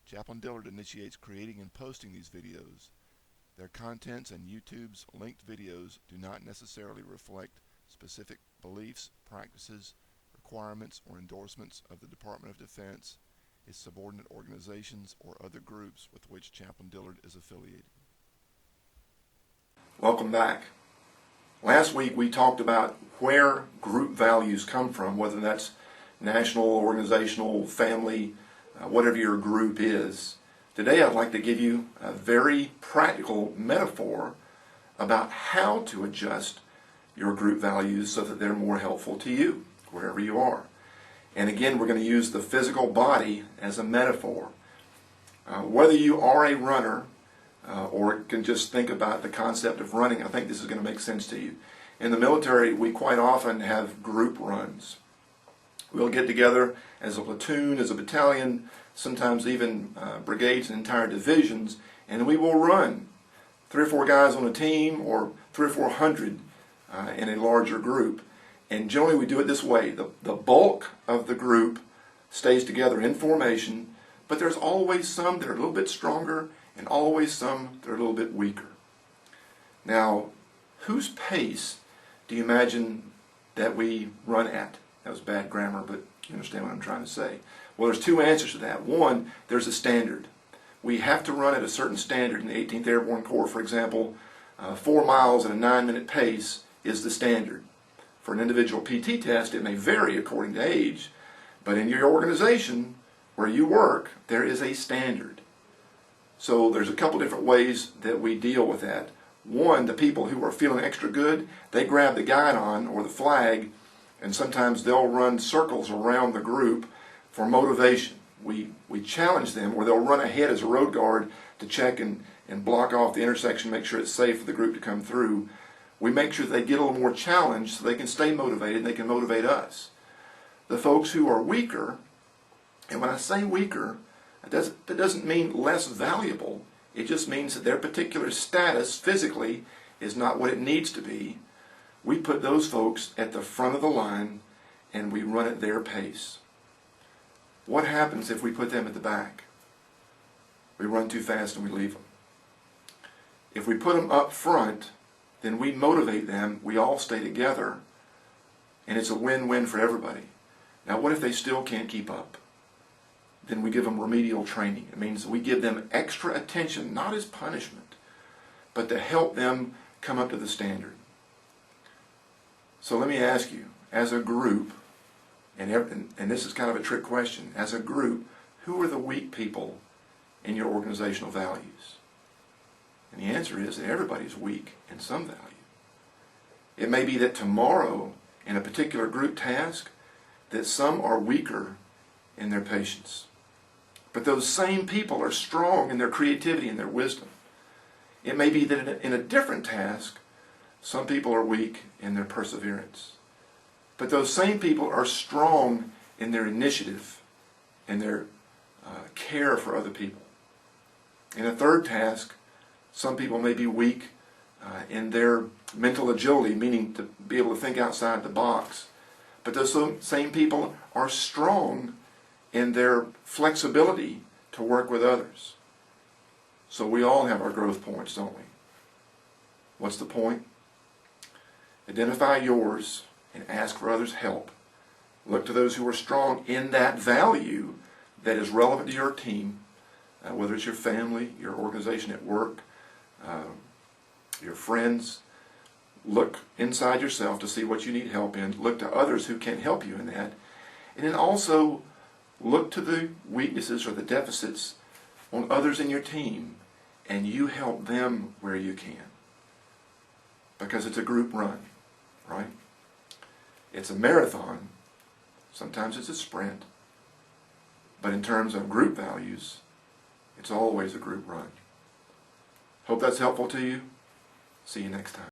Chaplain Dillard initiates creating and posting these videos. Their contents and YouTube's linked videos do not necessarily reflect specific beliefs, practices, requirements, or endorsements of the Department of Defense, its subordinate organizations, or other groups with which Chaplain Dillard is affiliated. Welcome back. Last week we talked about where group values come from, whether that's national, organizational, family, whatever your group is. Today I'd like to give you a very practical metaphor about how to adjust your group values so that they're more helpful to you, wherever you are. And again, we're going to use the physical body as a metaphor. Whether you are a runner or can just think about the concept of running, I think this is going to make sense to you. In the military, we quite often have group runs. We'll get together as a platoon, as a battalion, sometimes even brigades and entire divisions, and we will run 3 or 4 guys on a team, or 300 or 400 in a larger group. And generally we do it this way. The bulk of the group stays together in formation, but there's always some that are a little bit stronger and always some that are a little bit weaker. Now, whose pace do you imagine that we run at? That was bad grammar, but you understand what I'm trying to say. Well, there's 2 answers to that. One, there's a standard. We have to run at a certain standard. In the 18th Airborne Corps, for example, 4 miles at a 9-minute pace is the standard. For an individual PT test, it may vary according to age, but in your organization where you work, there is a standard. So there's a couple different ways that we deal with that. One, the people who are feeling extra good, they grab the guidon or the flag, and sometimes they'll run circles around the group for motivation. We challenge them, or they'll run ahead as a road guard to check and block off the intersection, make sure it's safe for the group to come through. We make sure they get a little more challenged so they can stay motivated and they can motivate us. The folks who are weaker, and when I say weaker, that doesn't mean less valuable. It just means that their particular status physically is not what it needs to be. We put those folks at the front of the line and we run at their pace. What happens if we put them at the back? We run too fast and we leave them. If we put them up front, then we motivate them, we all stay together, and it's a win-win for everybody. Now what if they still can't keep up? Then we give them remedial training. It means we give them extra attention, not as punishment, but to help them come up to the standard. So let me ask you, as a group, and this is kind of a trick question, as a group, who are the weak people in your organizational values? And the answer is that everybody's weak in some value. It may be that tomorrow, in a particular group task, that some are weaker in their patience. But those same people are strong in their creativity and their wisdom. It may be that in a different task, some people are weak in their perseverance. But those same people are strong in their initiative and their care for other people. In a third task, some people may be weak in their mental agility, meaning to be able to think outside the box. But those same people are strong in their flexibility to work with others. So we all have our growth points, don't we? What's the point? Identify yours and ask for others' help. Look to those who are strong in that value that is relevant to your team, whether it's your family, your organization at work, your friends. Look inside yourself to see what you need help in. Look to others who can help you in that. And then also look to the weaknesses or the deficits on others in your team, and you help them where you can. Because it's a group run, right? It's a marathon. Sometimes it's a sprint. But in terms of group values, it's always a group run. Hope that's helpful to you. See you next time.